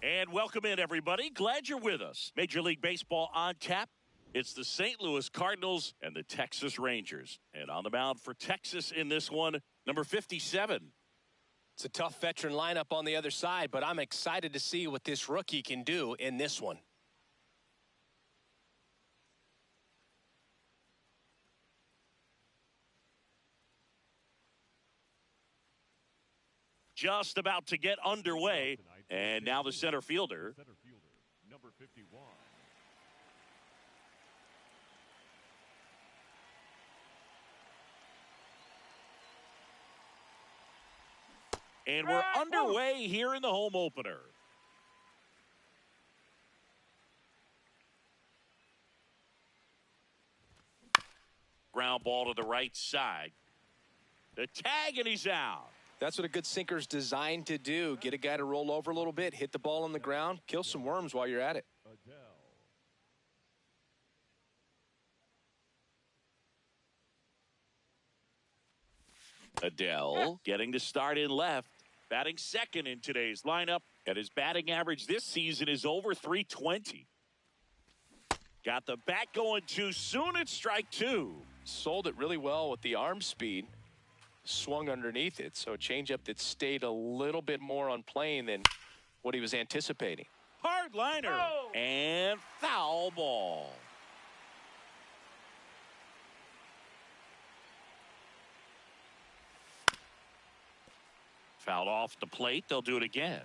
And welcome in, everybody. Glad you're with us. Major League Baseball on tap. It's the St. Louis Cardinals and the Texas Rangers. And on the mound for Texas in this one, number 57. It's a tough veteran lineup on the other side, but I'm excited to see what this rookie can do in this one. Just about to get underway, and now the center fielder. Number 51. And we're underway here in the home opener. Ground ball to the right side. The tag, and he's out. That's what a good sinker's designed to do. Get a guy to roll over a little bit, hit the ball on the ground, kill some worms while you're at it. Adele getting the start in left, batting second in today's lineup, and his batting average this season is over .320. Got the bat going too soon at strike two. Sold it really well with the arm speed. Swung underneath it, so a changeup that stayed a little bit more on plane than what he was anticipating. Hard liner and foul ball. Fouled off the plate. They'll do it again.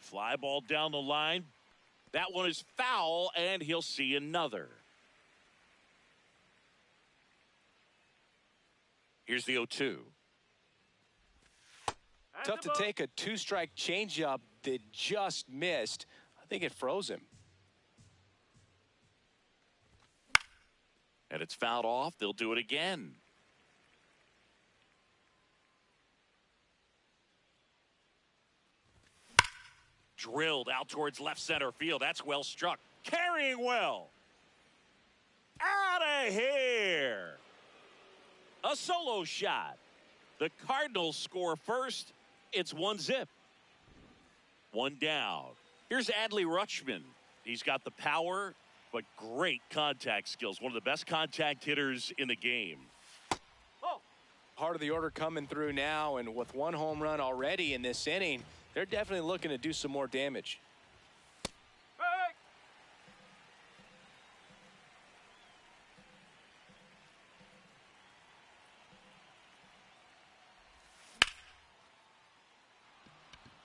Fly ball down the line. That one is foul, and he'll see another. Here's the 0-2. Tough to take a two-strike changeup that just missed. I think it froze him. And it's fouled off. They'll do it again. Drilled out towards left center field. That's well struck. Carrying well. Out of here. A solo shot. The Cardinals score first. It's 1-0. One down. Here's Adley Rutschman. He's got the power, but great contact skills. One of the best contact hitters in the game. Part of the order coming through now, and with one home run already in this inning, they're definitely looking to do some more damage.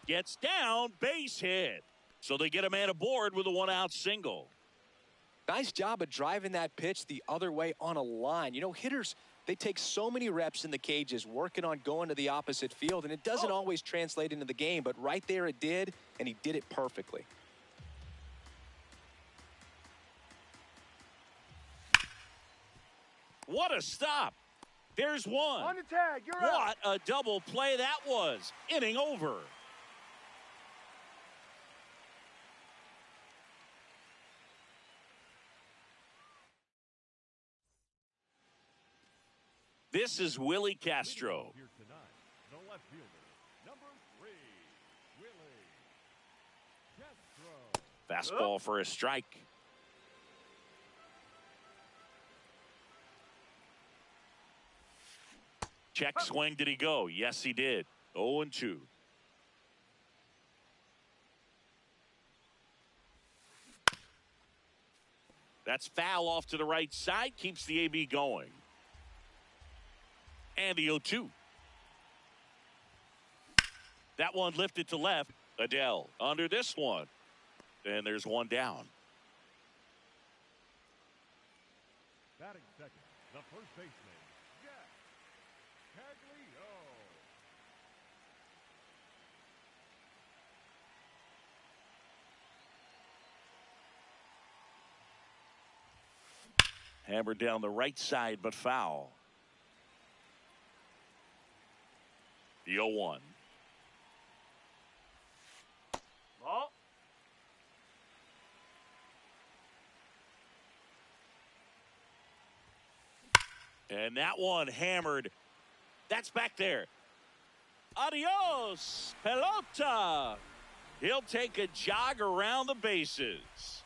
Gets down, base hit. So they get a man aboard with a one-out single. Nice job of driving that pitch the other way on a line. You know, hitters, they take so many reps in the cages working on going to the opposite field, and it doesn't always translate into the game, but right there it did, and he did it perfectly. What a stop. There's one. On the tag, you're out. What a double play that was. Inning over. This is Willie Castro. Here tonight, the left fielder, number 3, Willie Castro. Fastball for a strike. Check swing. Did he go? Yes, he did. 0-2. That's foul off to the right side. Keeps the AB going. And the 0-2. That one lifted to left. Adele under this one. And there's one down. Batting second, the first baseman, Jack Caglio. Hammered down the right side, but foul. The 0-1. Ball. And that one hammered That's back there. Adios, pelota. He'll take a jog around the bases.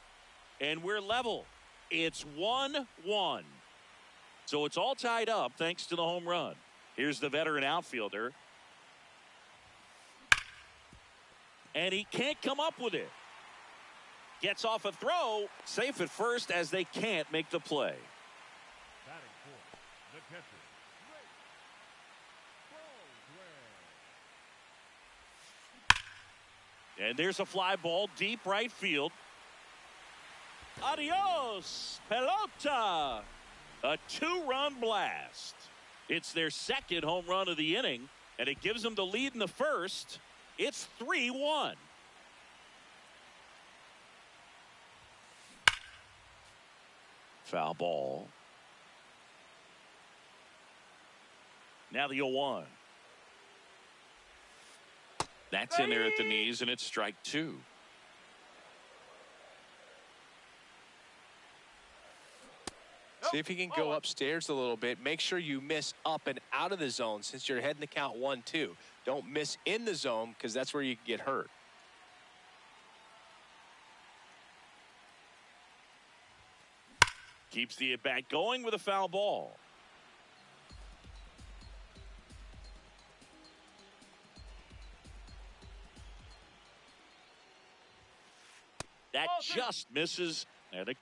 And we're level. It's 1-1. So it's all tied up thanks to the home run. Here's the veteran outfielder. And he can't come up with it. Gets off a throw. Safe at first as they can't make the play. Batting fourth, the catcher, Broswell. And there's a fly ball deep right field. Adios, pelota. A 2-run blast. It's their second home run of the inning, and it gives them the lead in the first. It's 3-1. Foul ball. Now the 0-1. That's in there at the knees, and it's strike 2. See if you can go upstairs a little bit. Make sure you miss up and out of the zone since you're heading the count 1-2. Don't miss in the zone because that's where you can get hurt. Keeps the at-bat going with a foul ball. That just misses. And the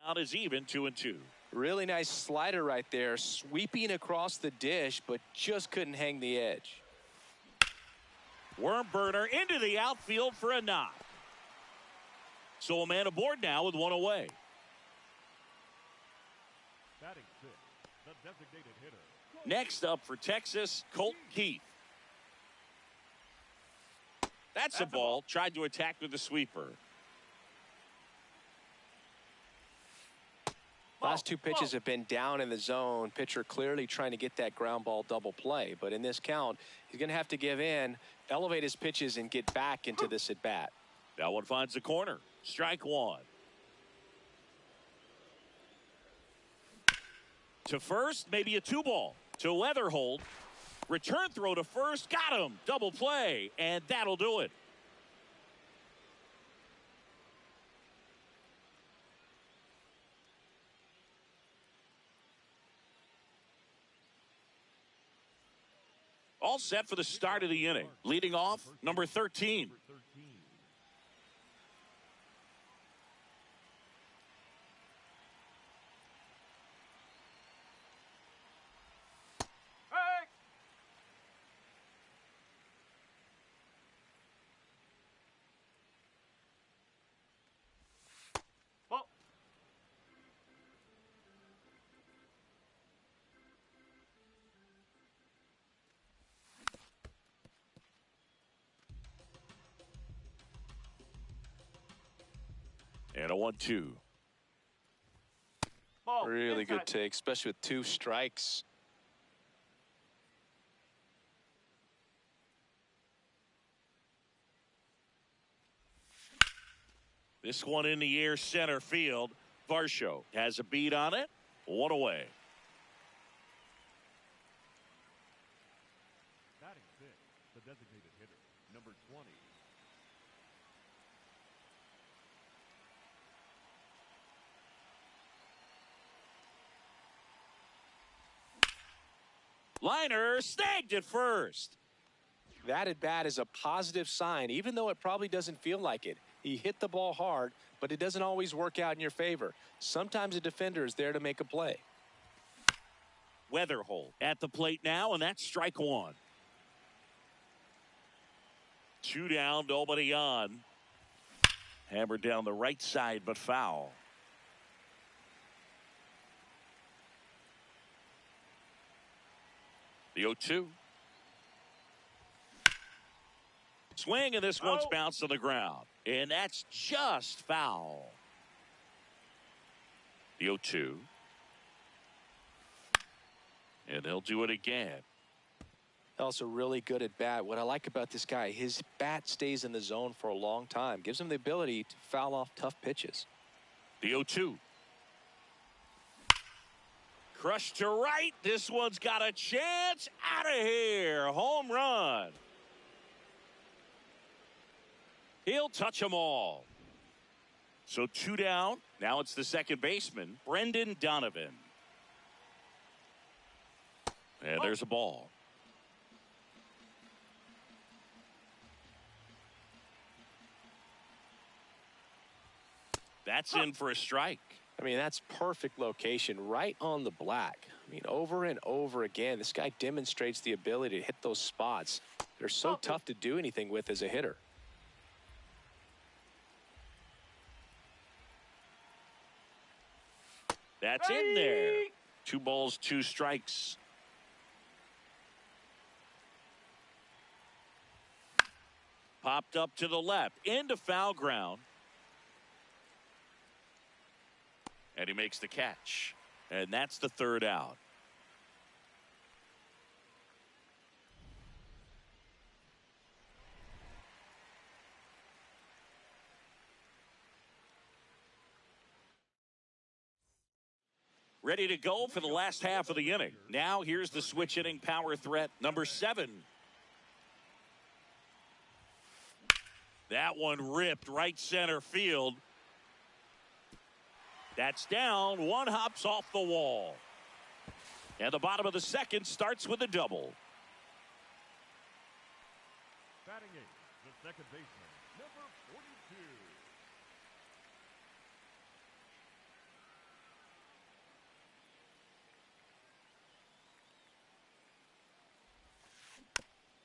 count is even, 2-2. Really nice slider right there, sweeping across the dish, but just couldn't hang the edge. Worm burner into the outfield for a knock. So a man aboard now with one away. Batting sixth, the designated hitter. Next up for Texas, Colton Keith. That's a ball. Tried to attack with the sweeper. Last two pitches have been down in the zone. Pitcher clearly trying to get that ground ball double play. But in this count, he's going to have to give in, elevate his pitches, and get back into this at bat. That one finds the corner. Strike 1. To first, maybe a 2-ball. To Weatherhold. Return throw to first. Got him. Double play. And that'll do it. All set for the start of the inning. Leading off, number 13. And a 1-2. Really good take, especially with 2 strikes. This one in the air, center field. Varsho has a beat on it. 1 away. Batting sixth, the designated hitter, number 20. Liner snagged at first. That at bat is a positive sign, even though it probably doesn't feel like it. He hit the ball hard, but it doesn't always work out in your favor. Sometimes a defender is there to make a play. Weatherhold at the plate now, and that's strike 1. 2 down, nobody on. Hammered down the right side, but foul. The 0-2. Swing, and this one's bounced on the ground. And that's just foul. The 0-2. And they'll do it again. Also really good at bat. What I like about this guy, his bat stays in the zone for a long time. Gives him the ability to foul off tough pitches. The 0-2. Crushed to right. This one's got a chance. Out of here. Home run. He'll touch them all. So 2 down. Now it's the second baseman, Brendan Donovan. And there's a ball. That's in for a strike. I mean, that's perfect location, right on the black. I mean, over and over again, this guy demonstrates the ability to hit those spots. They're so tough to do anything with as a hitter. That's in there. 2 balls, 2 strikes. Popped up to the left, into foul ground. And he makes the catch. And that's the 3rd out. Ready to go for the last half of the inning. Now here's the switch hitting power threat, number 7. That one ripped right center field. That's down. 1 hops off the wall. And the bottom of the second starts with a double. Batting 8, the second baseman, number 42.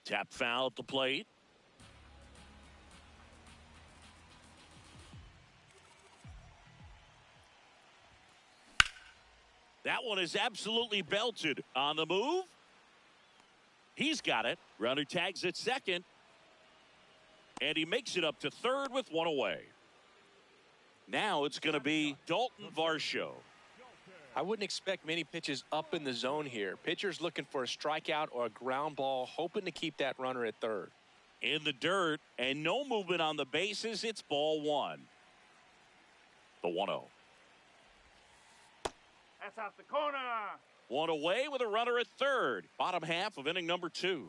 Tap foul at the plate. That one is absolutely belted. On the move. He's got it. Runner tags at second. And he makes it up to third with 1 away. Now it's going to be Dalton Varsho. I wouldn't expect many pitches up in the zone here. Pitcher's looking for a strikeout or a ground ball, hoping to keep that runner at third. In the dirt, and no movement on the bases. It's ball 1. The 1-0. That's out the corner. 1 away with a runner at third. Bottom half of inning number 2.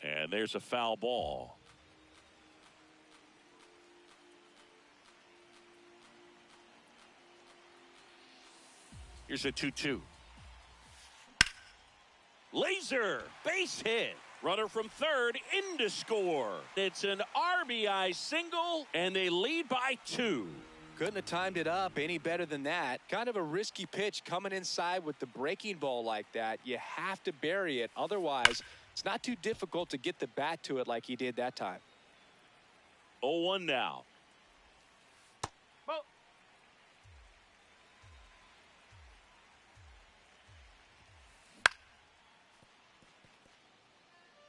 And there's a foul ball. Here's a 2-2. Laser base hit. Runner from third in to score. It's an RBI single, and they lead by 2. Couldn't have timed it up any better than that. Kind of a risky pitch coming inside with the breaking ball like that. You have to bury it. Otherwise, it's not too difficult to get the bat to it like he did that time. 0-1 now. Ball.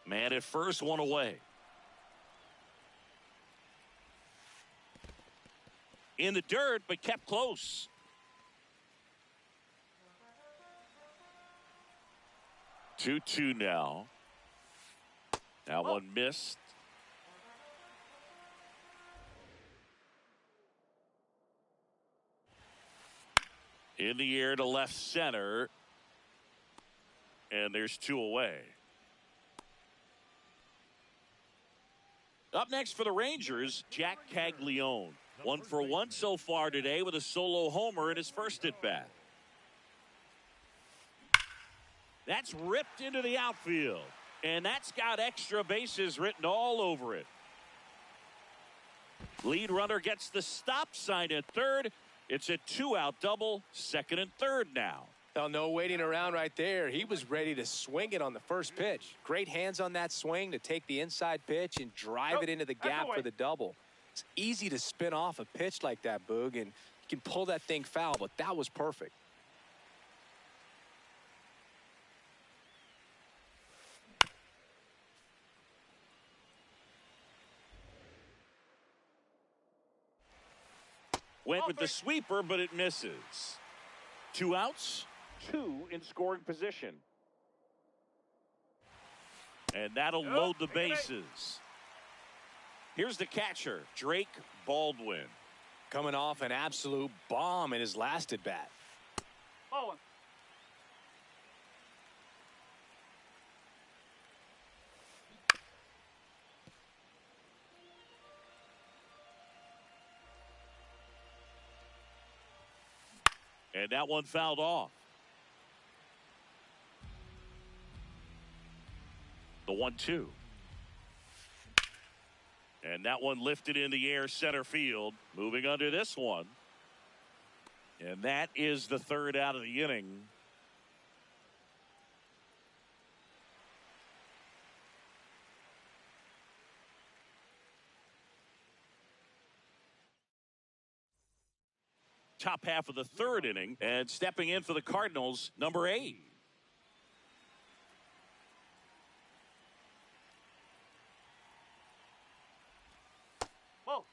Man at first, 1 away. In the dirt, but kept close. Two now. Now one missed. In the air to left center. And there's 2 away. Up next for the Rangers, Jack Caglione. 1 for 1 so far today with a solo homer in his first at bat. That's ripped into the outfield. And that's got extra bases written all over it. Lead runner gets the stop sign at third. It's a 2-out double, second and third now. Well, no waiting around right there. He was ready to swing it on the first pitch. Great hands on that swing to take the inside pitch and drive it into the gap for the double. It's easy to spin off a pitch like that, Boog, and you can pull that thing foul, but that was perfect. Went with the sweeper, but it misses. 2 outs, 2 in scoring position. And that'll load the bases. Here's the catcher, Drake Baldwin. Coming off an absolute bomb in his last at bat. Oh. And that one fouled off. The 1-2. And that one lifted in the air center field. Moving under this one. And that is the third out of the inning. Top half of the third inning, and stepping in for the Cardinals, number 8. Whoa.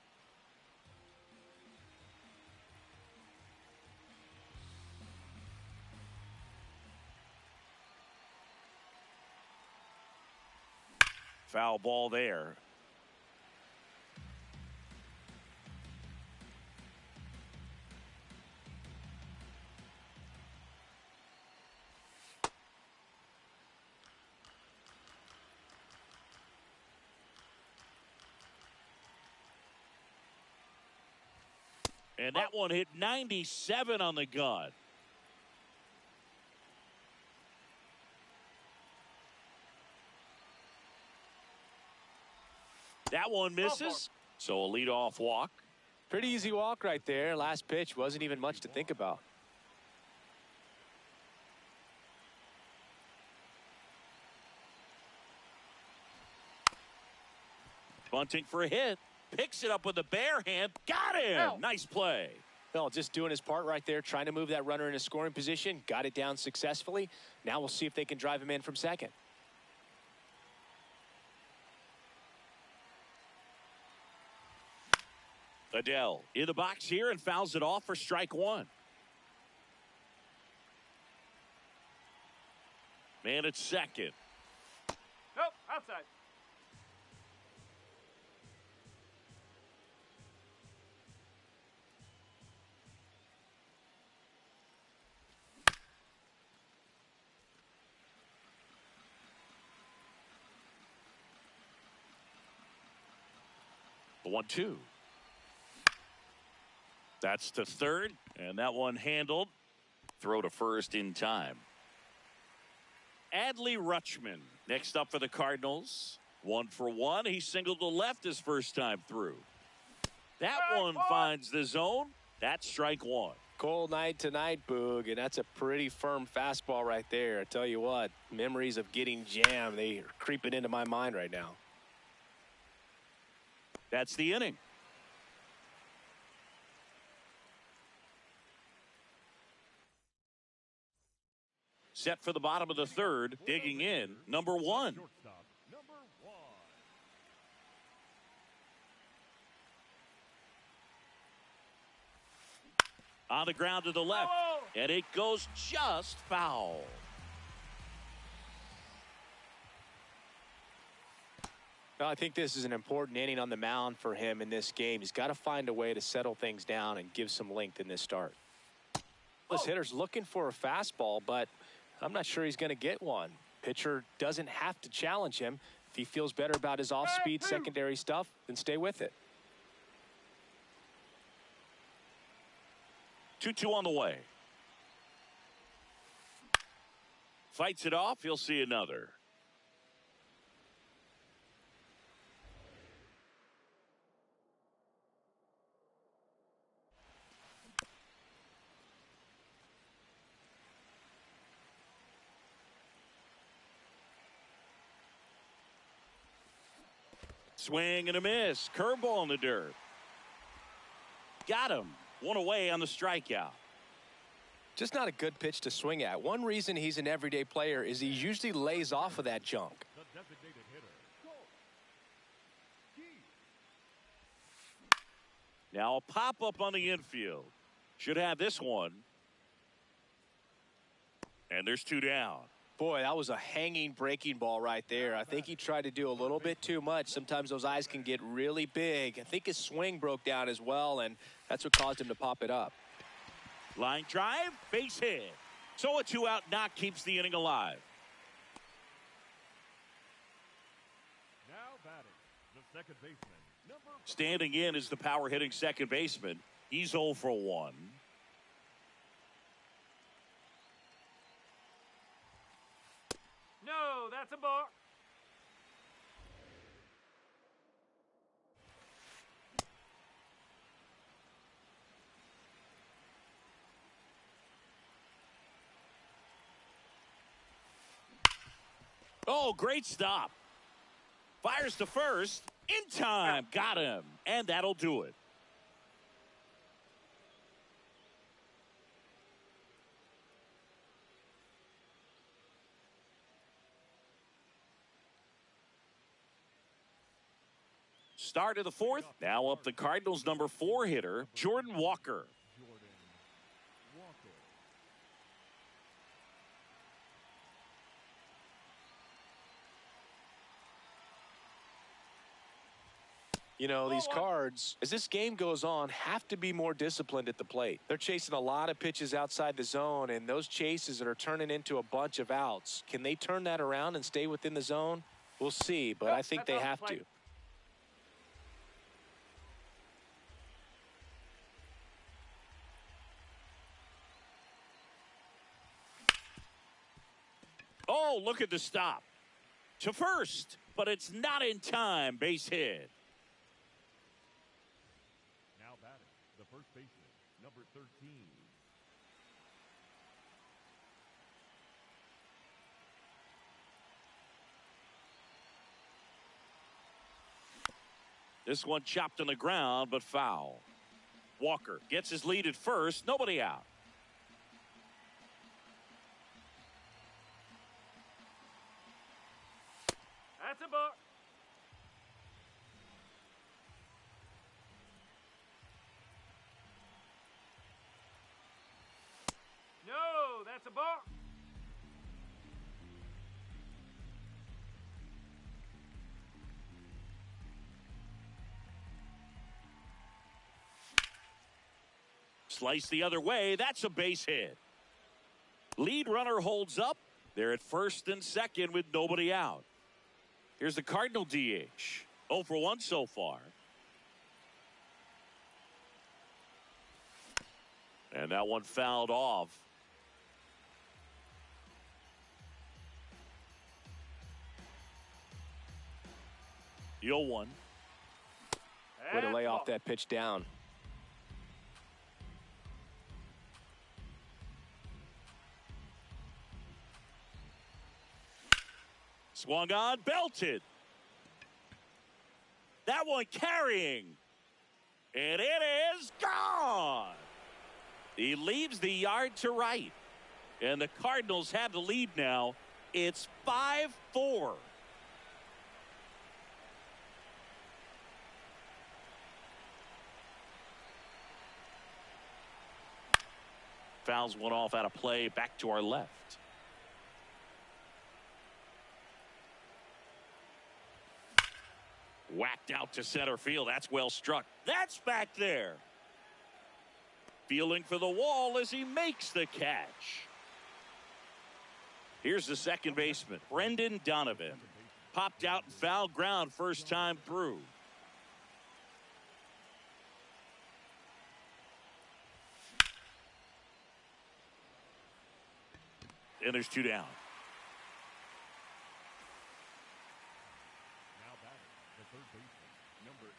Foul ball there. And that one hit 97 on the gun. That one misses. So a leadoff walk. Pretty easy walk right there. Last pitch wasn't even much to think about. Bunting for a hit. Picks it up with the bare hand. Got him. Ow. Nice play. Well, just doing his part right there, trying to move that runner in a scoring position. Got it down successfully. Now we'll see if they can drive him in from second. Adele in the box here and fouls it off for strike one. Man at second. Nope, outside. The 1-2. That's the third, and that one handled. Throw to first in time. Adley Rutschman next up for the Cardinals. 1 for 1. He singled to left his first time through. That one finds the zone. That's strike one. Cold night tonight, Boog, and that's a pretty firm fastball right there. I tell you what, memories of getting jammed, they are creeping into my mind right now. That's the inning. Set for the bottom of the third, digging in, number 1. Shortstop, number 1. On the ground to the left, and it goes just foul. Well, I think this is an important inning on the mound for him in this game. He's got to find a way to settle things down and give some length in this start. This hitter's looking for a fastball, but I'm not sure he's going to get one. Pitcher doesn't have to challenge him. If he feels better about his off-speed secondary stuff, then stay with it. 2-2 on the way. Fights it off. He'll see another. Swing and a miss. Curveball in the dirt. Got him. One away on the strikeout. Just not a good pitch to swing at. One reason he's an everyday player is he usually lays off of that junk. The designated hitter. Go. Now a pop-up on the infield. Should have this one. And there's 2 down. Boy, that was a hanging breaking ball right there. I think he tried to do a little bit too much. Sometimes those eyes can get really big. I think his swing broke down as well, and that's what caused him to pop it up. Line drive, base hit. So a 2-out knock keeps the inning alive. Now batting, the second baseman, number... Standing in is the power hitting second baseman. He's 0 for 1. No, that's a ball. Oh, great stop. Fires to first. In time. Got him. And that'll do it. Start of the fourth. Now up the Cardinals' number 4 hitter, Jordan Walker. Jordan Walker. You know, these Cards, as this game goes on, have to be more disciplined at the plate. They're chasing a lot of pitches outside the zone, and those chases that are turning into a bunch of outs. Can they turn that around and stay within the zone? We'll see, but I think they have to. Oh, look at the stop. To first, but it's not in time. Base hit. Now batting, the first baseman, number 13. This one chopped on the ground, but foul. Walker gets his lead at first. Nobody out. That's a ball. No, that's a ball. Slice the other way. That's a base hit. Lead runner holds up. They're at first and second with nobody out. Here's the Cardinal DH. 0 for 1 so far. And that one fouled off. The 0-1. Way to lay off that pitch down. Swung on, belted. That one carrying. And it is gone. He leaves the yard to right. And the Cardinals have the lead now. It's 5-4. Fouls one off out of play, back to our left. Whacked out to center field. That's well struck. That's back there. Feeling for the wall as he makes the catch. Here's the second baseman, Brendan Donovan. Popped out in foul ground first time through. And there's 2 down. Now batting, the third baseman, number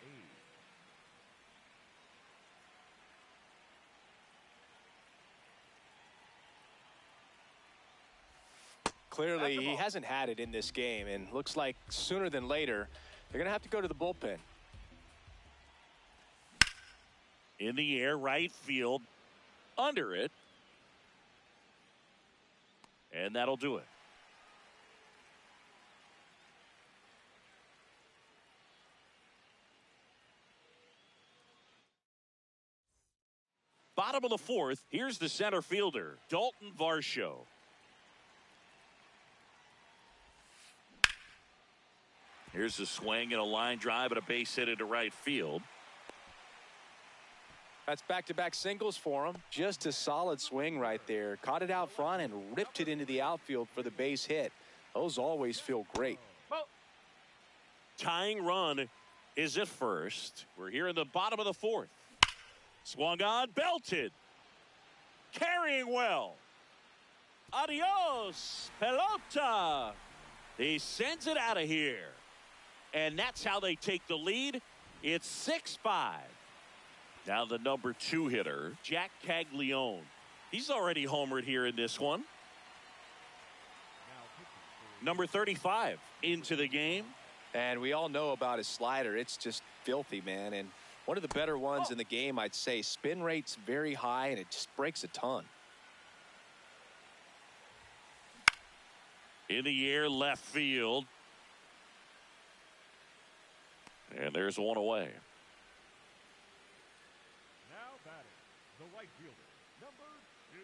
8. Clearly, he hasn't had it in this game, and looks like sooner than later, they're going to have to go to the bullpen. In the air, right field, under it. And that'll do it. Bottom of the fourth, here's the center fielder, Dalton Varsho. Here's a swing and a line drive and a base hit into right field. That's back-to-back singles for him. Just a solid swing right there. Caught it out front and ripped it into the outfield for the base hit. Those always feel great. Tying run is at first. We're here in the bottom of the fourth. Swung on, belted. Carrying well. Adios, pelota. He sends it out of here. And that's how they take the lead. It's 6-5. Now the number 2 hitter, Jack Caglione. He's already homered here in this one. Number 35 into the game. And we all know about his slider. It's just filthy, man. And one of the better ones in the game, I'd say. Spin rate's very high, and it just breaks a ton. In the air, left field. And there's one away. Now batting, the right fielder, number 2.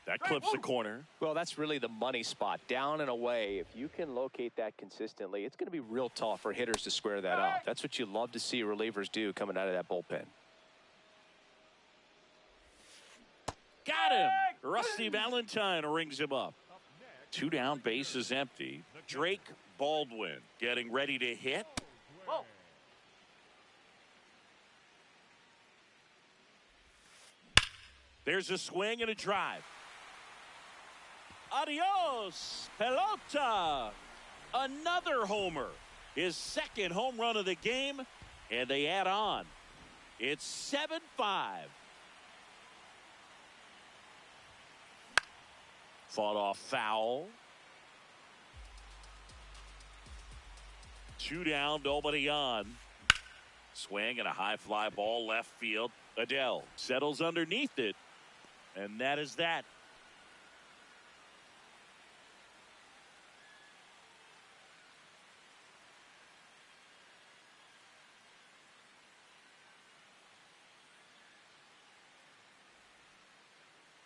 That clips the corner. Well, that's really the money spot. Down and away. If you can locate that consistently, it's going to be real tough for hitters to square that up. That's what you love to see relievers do coming out of that bullpen. Got him. Rusty Valentine rings him up. 2 down, bases empty. Drake Baldwin getting ready to hit. There's a swing and a drive. Adios, pelota. Another homer. His second home run of the game, and they add on. It's 7-5. Fought off foul. 2 down, nobody on. Swing and a high fly ball left field. Adele settles underneath it. And that is that.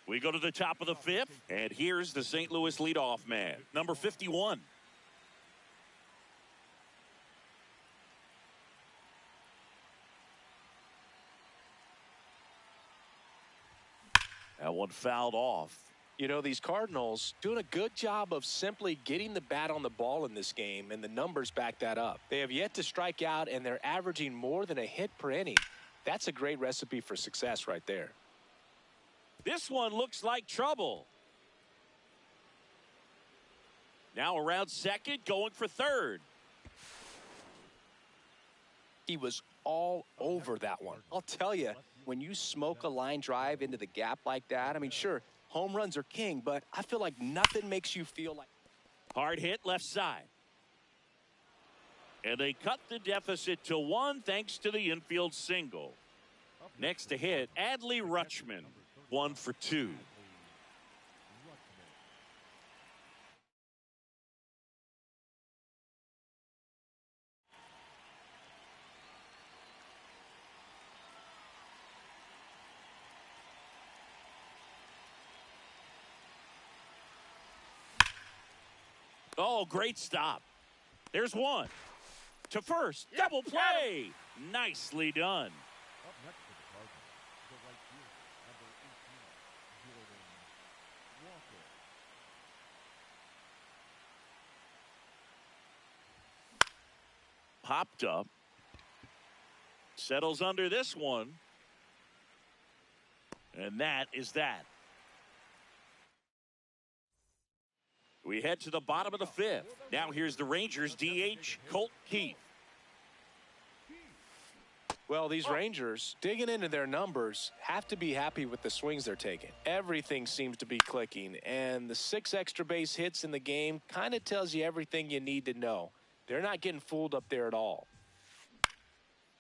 We go to the top of the 5th, and here's the St. Louis leadoff man, number 51. That one fouled off. You know, these Cardinals doing a good job of simply getting the bat on the ball in this game, and the numbers back that up. They have yet to strike out, and they're averaging more than a hit per inning. That's a great recipe for success right there. This one looks like trouble. Now around second, going for third. He was all over that one. I'll tell you, when you smoke a line drive into the gap like that, I mean, sure, home runs are king, but I feel like nothing makes you feel like... Hard hit left side. And they cut the deficit to 1 thanks to the infield single. Next to hit, Adley Rutschman. 1 for 2. Oh, great stop. There's one. To first. Double play. Nicely done. Up next for the Cardinals, the right fielder, number 18, Jordan Walker. Popped up. Settles under this one. And that is that. We head to the bottom of the 5th. Now here's the Rangers DH, Colt Keith. Well, these Rangers, digging into their numbers, have to be happy with the swings they're taking. Everything seems to be clicking, and the 6 extra base hits in the game kind of tells you everything you need to know. They're not getting fooled up there at all.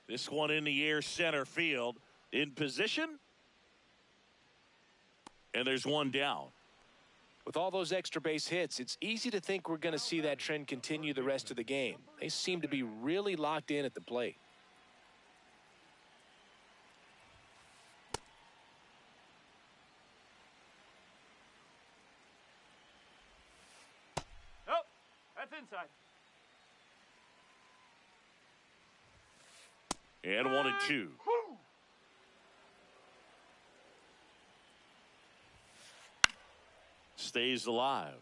This one in the air, center field. In position. And there's one down. With all those extra base hits, it's easy to think we're going to see that trend continue the rest of the game. They seem to be really locked in at the plate. inside. And 1-2. Stays alive.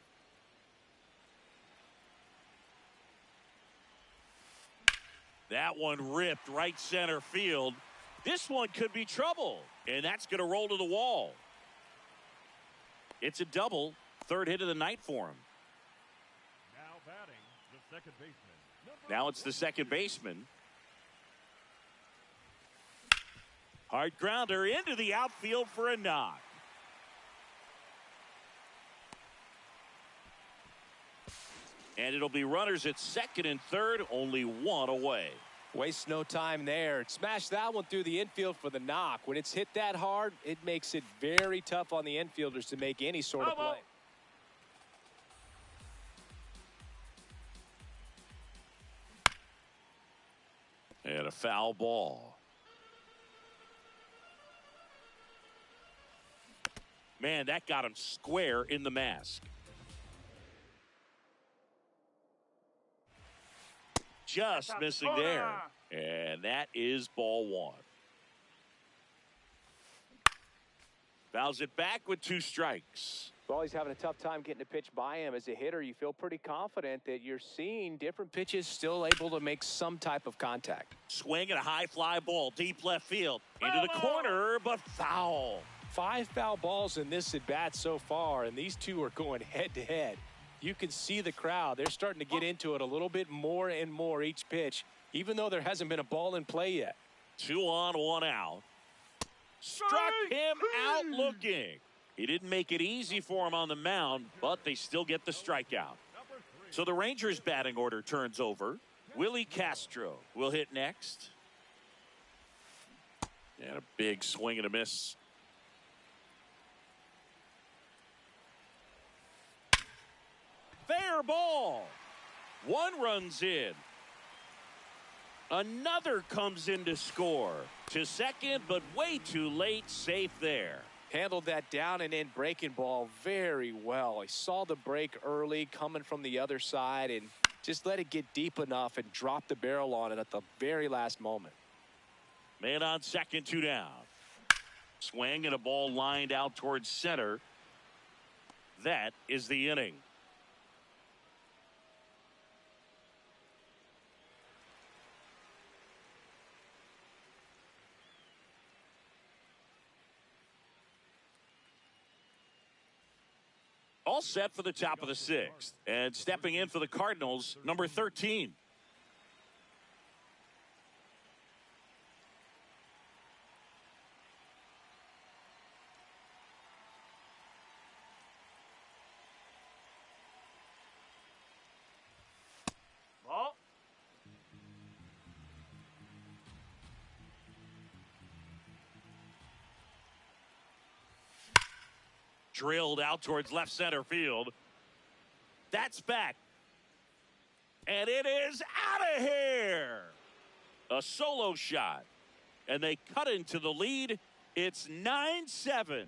That one ripped right center field. This one could be trouble, and that's going to roll to the wall. It's a double. Third hit of the night for him. Now batting, the second baseman. Now it's the second baseman. Hard grounder into the outfield for a knock. And it'll be runners at second and third, only one away. Waste no time there. Smash that one through the infield for the knock. When it's hit that hard, it makes it very tough on the infielders to make any sort of play. And a foul ball. Man, that got him square in the mask. Just missing there. And that is ball one. Fouls it back with 2 strikes. Well, he's having a tough time getting a pitch by him. As a hitter, you feel pretty confident that you're seeing different pitches still able to make some type of contact. Swing and a high fly ball, deep left field. Into the corner, but foul. 5 foul balls in this at bat so far, and these two are going head to head. You can see the crowd. They're starting to get into it a little bit more and more each pitch, even though there hasn't been a ball in play yet. 2 on, 1 out. Struck him out looking. He didn't make it easy for him on the mound, but they still get the strikeout. So the Rangers' batting order turns over. Willie Castro will hit next. And a big swing and a miss. Fair ball. 1 runs in. Another comes in to score. To second, but way too late. Safe there. Handled that down and in breaking ball very well. He saw the break early coming from the other side and just let it get deep enough and drop the barrel on it at the very last moment. Man on second, 2 down. Swing and a ball lined out towards center. That is the inning. All set for the top of the 6th. And stepping in for the Cardinals, number 13. Ball. Drilled out towards left center field. That's back. And it is out of here. A solo shot. And they cut into the lead. It's 9-7.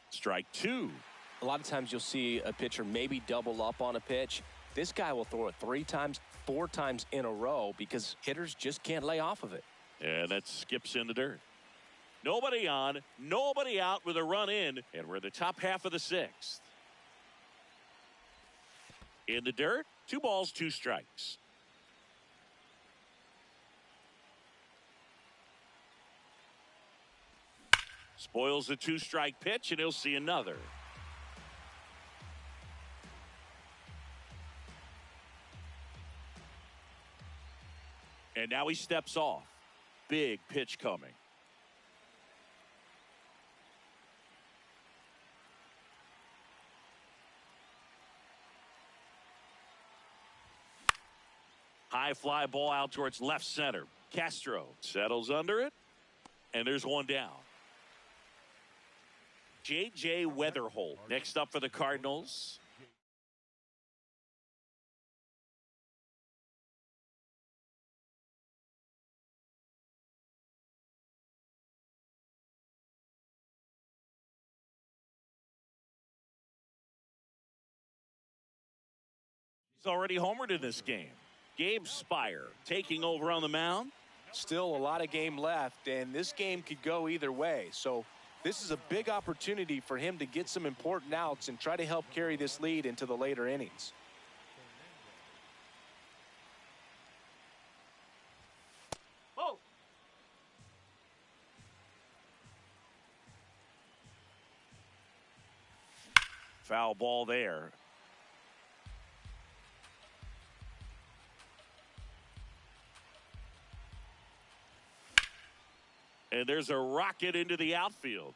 Strike 2. A lot of times you'll see a pitcher maybe double up on a pitch. This guy will throw it 3 times, 4 times in a row because hitters just can't lay off of it. And that skips in the dirt. Nobody on, nobody out with a run in, and we're in the top half of the 6th. In the dirt, 2 balls, 2 strikes. Spoils the 2-strike pitch, and he'll see another. And now he steps off. Big pitch coming. High fly ball out towards left center. Castro settles under it, and there's one down. J.J. Weatherholt next up for the Cardinals. He's already homered in this game. Gabe Spire taking over on the mound. Still a lot of game left, and this game could go either way. So this is a big opportunity for him to get some important outs and try to help carry this lead into the later innings. Oh. Foul ball there. And there's a rocket into the outfield.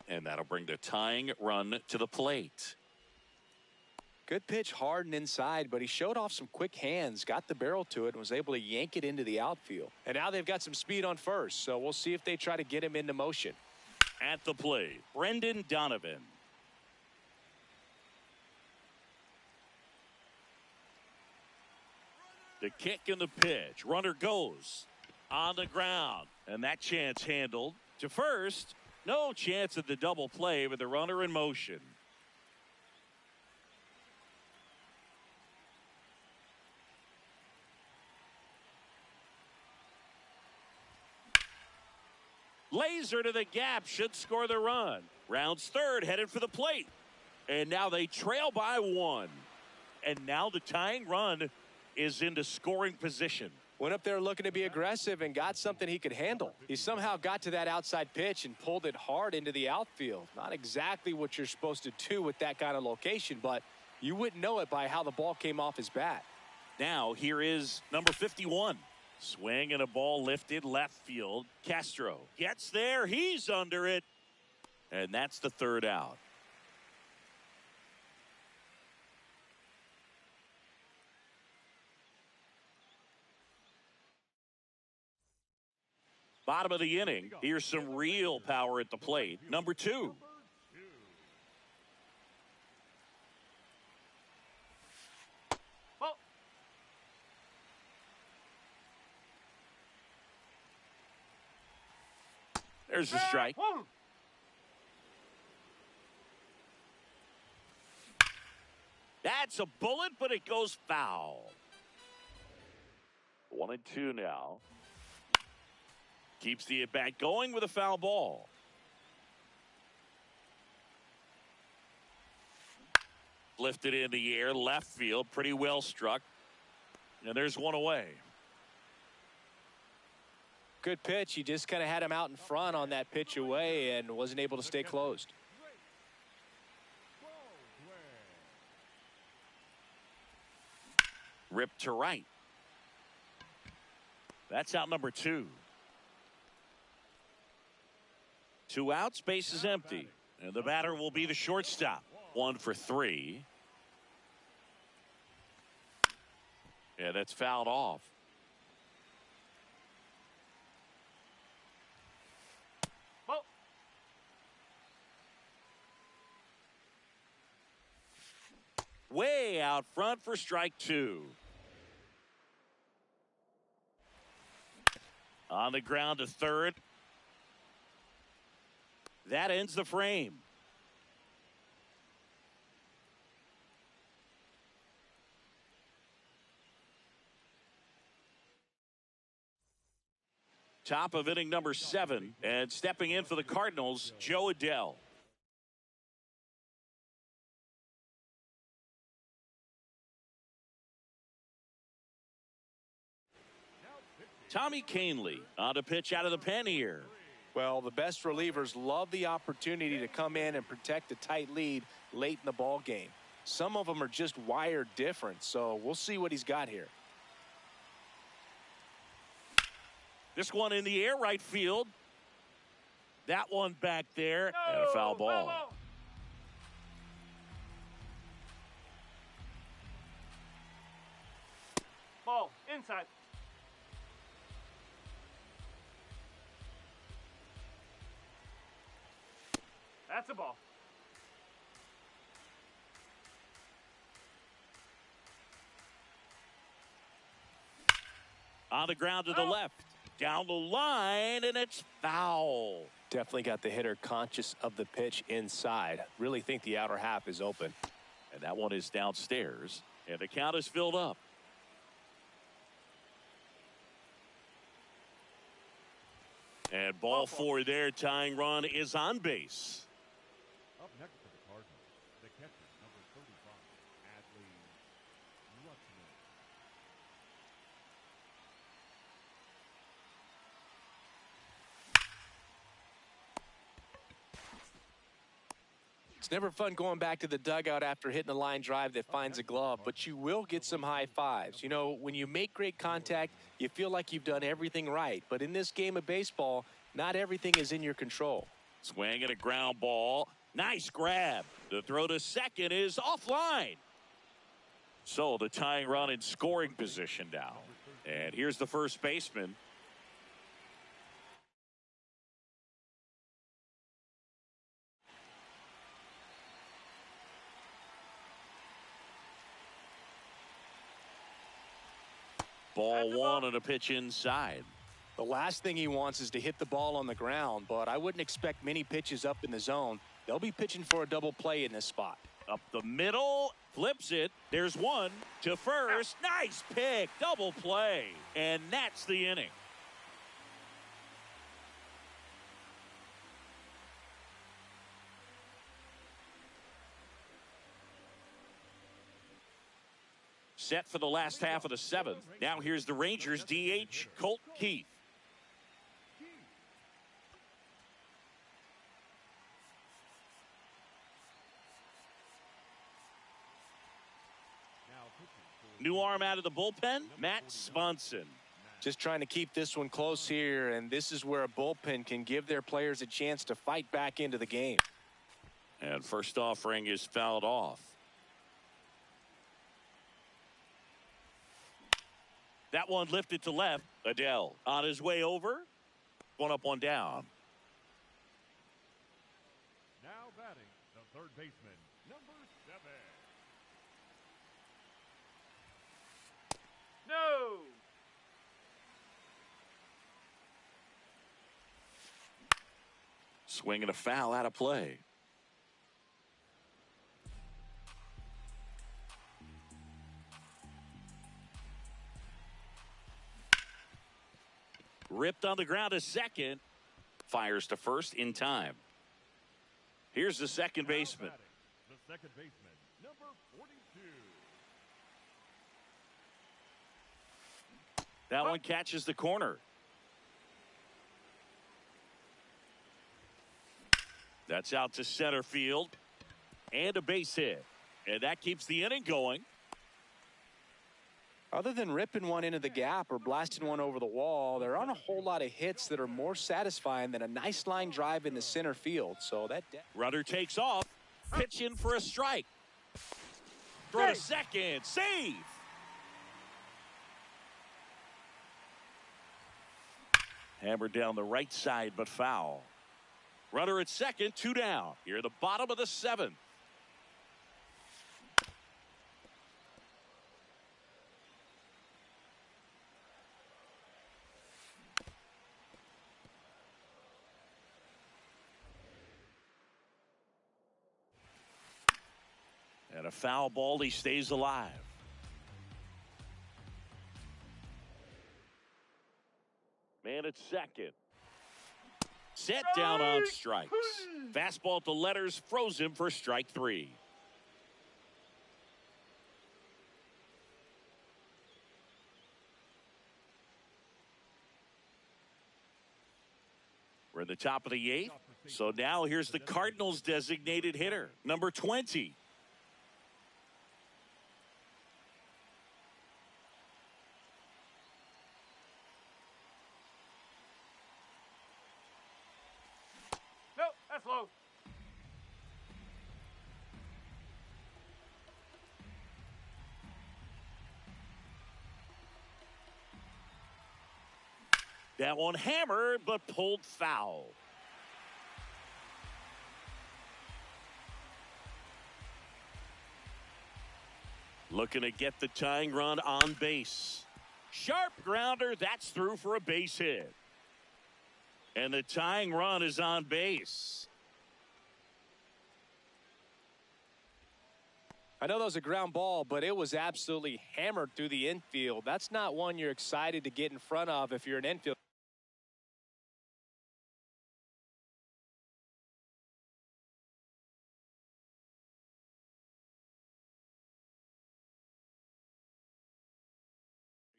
And that'll bring the tying run to the plate. Good pitch, hard and inside, but he showed off some quick hands, got the barrel to it, and was able to yank it into the outfield. And now they've got some speed on first, so we'll see if they try to get him into motion. At the plate, Brendan Donovan. The kick and the pitch. Runner goes on the ground. And that chance handled to first. No chance at the double play with the runner in motion. Laser to the gap should score the run. Rounds third, headed for the plate. And now they trail by one. And now the tying run is into scoring position. Went up there looking to be aggressive and got something he could handle. He somehow got to that outside pitch and pulled it hard into the outfield. Not exactly what you're supposed to do with that kind of location, but you wouldn't know it by how the ball came off his bat. Now here is number 51. Swing and a ball lifted left field. Castro gets there. He's under it. And that's the third out. Bottom of the inning. Here's some real power at the plate. Number 2. Oh. There's a strike. That's a bullet, but it goes foul. 1-2 now. Keeps the at-bat going with a foul ball. Lifted in the air, left field, pretty well struck. And there's one away. Good pitch. He just kind of had him out in front on that pitch away and wasn't able to stay closed. Ripped to right. That's out number 2. 2 outs, base is empty. And the batter will be the shortstop. 1 for 3. Yeah, that's fouled off. Oh. Way out front for strike 2. On the ground to third. That ends the frame. Top of inning number 7. And stepping in for the Cardinals, Joe Adell. Tommy Kahnle on to pitch out of the pen here. Well, the best relievers love the opportunity to come in and protect a tight lead late in the ball game. Some of them are just wired different, so we'll see what he's got here. This one in the air, right field. That one back there, and a foul ball. Ball inside. That's a ball. On the ground to the left. Down the line, and it's foul. Definitely got the hitter conscious of the pitch inside. Really think the outer half is open. And that one is downstairs, and the count is filled up. And ball four there. Tying run is on base. Up next for the Cardinals, the catcher, number 35, Adley Rutschman. It's never fun going back to the dugout after hitting a line drive that finds a glove, but you will get some high fives. You know, when you make great contact, you feel like you've done everything right. But in this game of baseball, not everything is in your control. Swing and a ground ball. Nice grab. The throw to second is offline. So the tying run in scoring position now. And here's the first baseman. Ball one and a pitch inside. The last thing he wants is to hit the ball on the ground, but I wouldn't expect many pitches up in the zone. They'll be pitching for a double play in this spot. Up the middle, flips it. There's one to first. Nice pick, double play. And that's the inning. Set for the last half of the seventh. Now here's the Rangers DH, Colt Keith. New arm out of the bullpen, Matt Swanson. Just trying to keep this one close here, and this is where a bullpen can give their players a chance to fight back into the game. And first offering is fouled off. That one lifted to left. Adele on his way over. One up, one down. Now batting, the third baseman, number 7. No. Swing and a foul out of play. Ripped on the ground to second. Fires to first in time. Here's the second baseman. The second baseman, number 42. That one catches the corner. That's out to center field. And a base hit. And that keeps the inning going. Other than ripping one into the gap or blasting one over the wall, there aren't a whole lot of hits that are more satisfying than a nice line drive in the center field. So that runner takes off. Pitch in for a strike. Throw to second. Save. Hammered down the right side, but foul. Runner at second, 2 down. Here at the bottom of the 7th. And a foul ball, he stays alive. Man at second. Set down on strikes. Fastball to letters, froze him for strike 3. We're in the top of the 8th. So now here's the Cardinals designated hitter, number 20. Nope, that's low. That one hammered, but pulled foul. Looking to get the tying run on base. Sharp grounder. That's through for a base hit. And the tying run is on base. I know that was a ground ball, but it was absolutely hammered through the infield. That's not one you're excited to get in front of if you're an infield.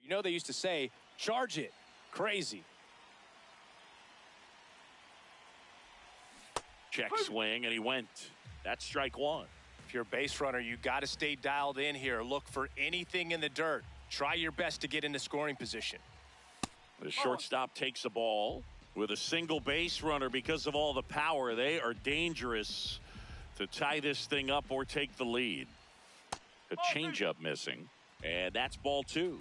You know, they used to say, charge it. Crazy. Check swing, and he went. That's strike one. If you're a base runner, you got to stay dialed in here. Look for anything in the dirt. Try your best to get into scoring position. The shortstop takes the ball with a single base runner. Because of all the power, they are dangerous to tie this thing up or take the lead. A changeup missing, and that's ball two.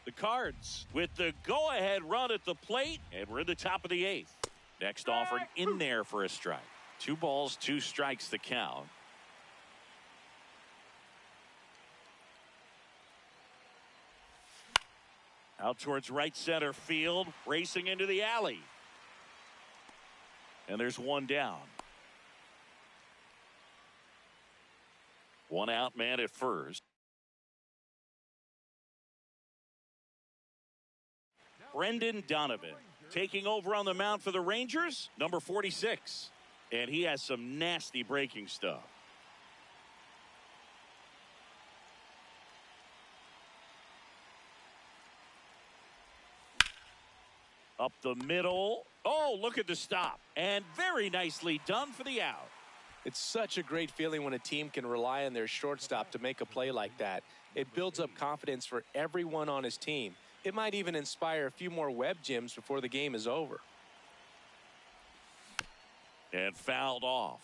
The Cards with the go-ahead run at the plate, and we're in the top of the eighth. Next offering in there for a strike. 2 balls, 2 strikes the count. Out towards right center field, racing into the alley. And there's one down. 1 out man at first. Brendan Donovan taking over on the mound for the Rangers, number 46. And he has some nasty breaking stuff. Up the middle. Oh, look at the stop. And very nicely done for the out. It's such a great feeling when a team can rely on their shortstop to make a play like that. It builds up confidence for everyone on his team. It might even inspire a few more web gems before the game is over. And fouled off.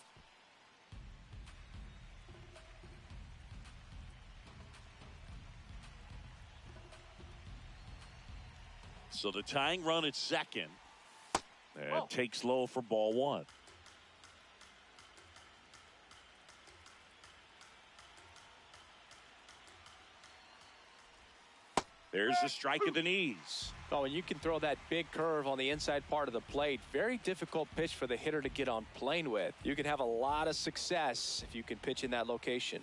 So the tying run at second. And takes low for ball one. There's the strike of the knees. Oh, and you can throw that big curve on the inside part of the plate. Very difficult pitch for the hitter to get on plane with. You can have a lot of success if you can pitch in that location.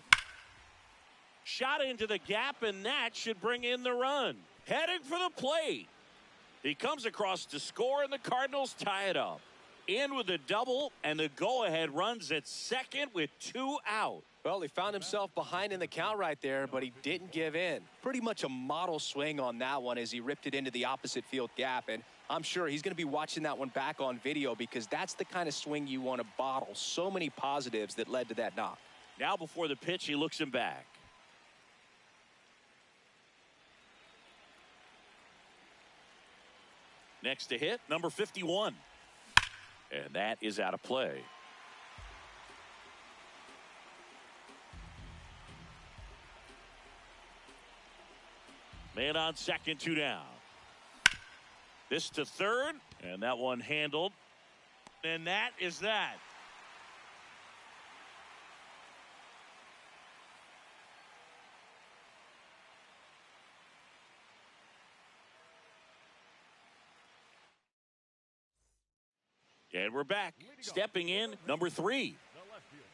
Shot into the gap, and that should bring in the run. Heading for the plate. He comes across to score, and the Cardinals tie it up. In with a double, and the go-ahead runs at second with 2 out. Well, he found himself behind in the count right there, but he didn't give in. Pretty much a model swing on that one as he ripped it into the opposite field gap. And I'm sure he's going to be watching that one back on video because that's the kind of swing you want to bottle. So many positives that led to that knock. Now before the pitch, he looks him back. Next to hit, number 51. And that is out of play. Man on second, 2 down. This to third, and that one handled. And that is that. And we're back. Stepping in, number 3.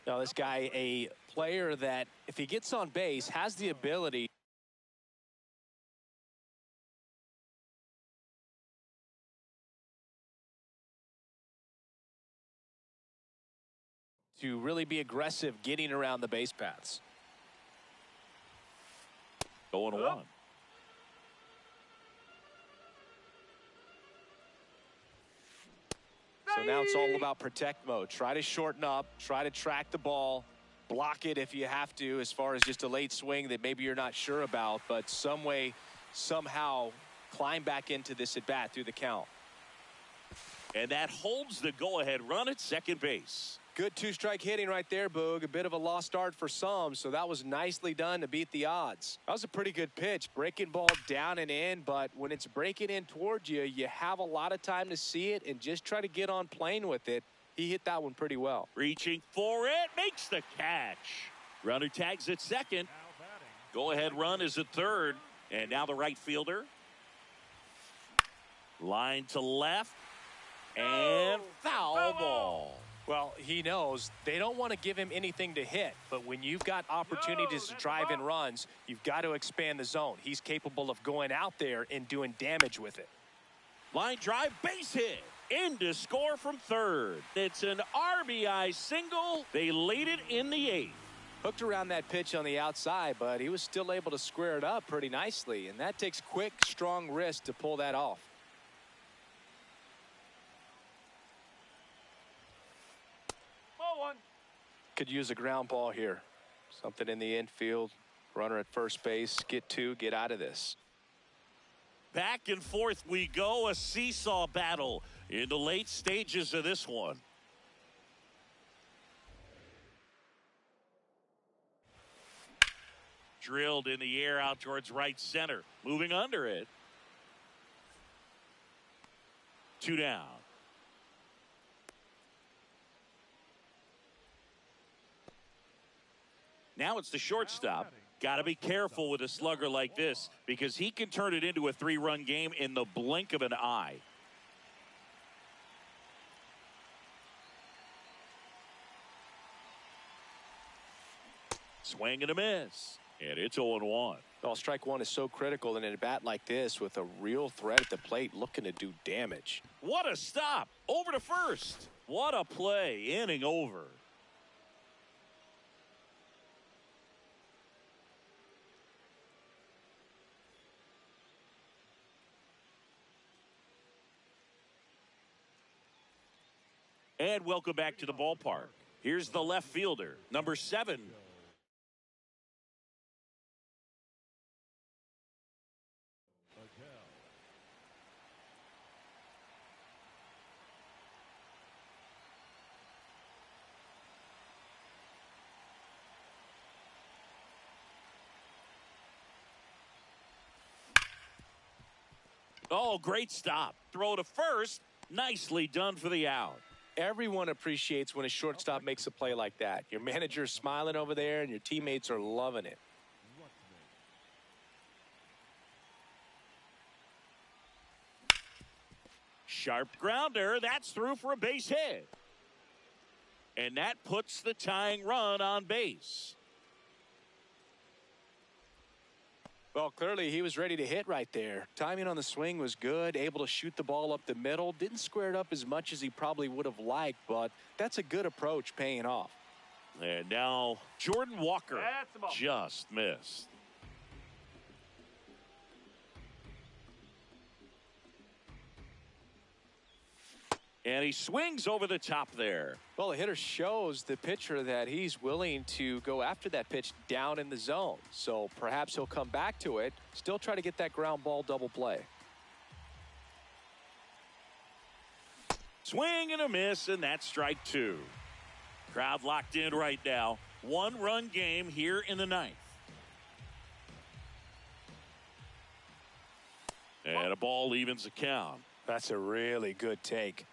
Now, this guy, a player that, if he gets on base, has the ability to really be aggressive getting around the base paths. 0-1. So now it's all about protect mode. Try to shorten up, try to track the ball, block it if you have to, as far as just a late swing that maybe you're not sure about, but some way, somehow climb back into this at bat through the count. And that holds the go-ahead run at second base. Good 2-strike hitting right there, Boog. A bit of a lost start for some, so that was nicely done to beat the odds. That was a pretty good pitch. Breaking ball down and in, but when it's breaking in towards you, you have a lot of time to see it and just try to get on plane with it. He hit that one pretty well. Reaching for it, makes the catch. Runner tags at second. Go-ahead run is at third. And now the right fielder. Line to left. And foul ball. Well, he knows they don't want to give him anything to hit, but when you've got opportunities to drive in runs, you've got to expand the zone. He's capable of going out there and doing damage with it. Line drive, base hit. In to score from third. It's an RBI single. They lead it in the eighth. Hooked around that pitch on the outside, but he was still able to square it up pretty nicely, and that takes quick, strong wrist to pull that off. Ball one. Could use a ground ball here. Something in the infield. Runner at first base. Get two, get out of this. Back and forth we go. A seesaw battle in the late stages of this one. Drilled in the air out towards right center. Moving under it. 2 down. Now it's the shortstop. Got to be careful with a slugger like this because he can turn it into a 3-run game in the blink of an eye. Swing and a miss. And it's 0-1. Well, strike one is so critical in a bat like this with a real threat at the plate looking to do damage. What a stop. Over to first. What a play. Inning over. And welcome back to the ballpark. Here's the left fielder, number 7. Oh, great stop. Throw to first. Nicely done for the out. Everyone appreciates when a shortstop makes a play like that. Your manager's smiling over there and your teammates are loving it. Sharp grounder. That's through for a base hit. And that puts the tying run on base. Well, clearly he was ready to hit right there. Timing on the swing was good, able to shoot the ball up the middle. Didn't square it up as much as he probably would have liked, but that's a good approach paying off. And now Jordan Walker That's the ball. just missed. And he swings over the top there. Well, the hitter shows the pitcher that he's willing to go after that pitch down in the zone. So perhaps he'll come back to it, still try to get that ground ball double play. Swing and a miss, and that's strike 2. Crowd locked in right now. 1-run game here in the 9th. And a ball evens the count. That's a really good take.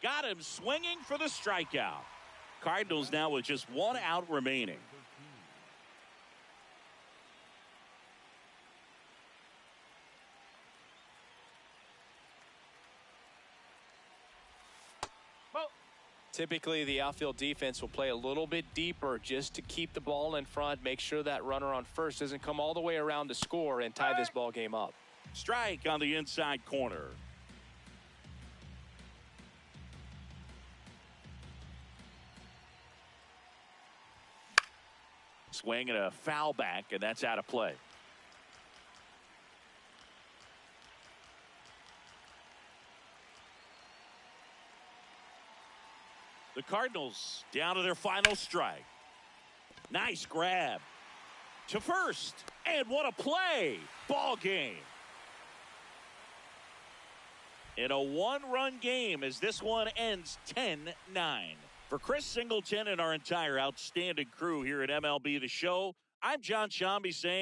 Got him swinging for the strikeout. Cardinals now with just 1 out remaining. Typically, the outfield defense will play a little bit deeper just to keep the ball in front, make sure that runner on first doesn't come all the way around to score and tie this ball game up. Strike on the inside corner. Swing and a foul back, and that's out of play. The Cardinals down to their final strike. Nice grab to first, and what a play. Ball game. In a 1-run game as this one ends 10-9. For Chris Singleton and our entire outstanding crew here at MLB The Show, I'm John Shambi saying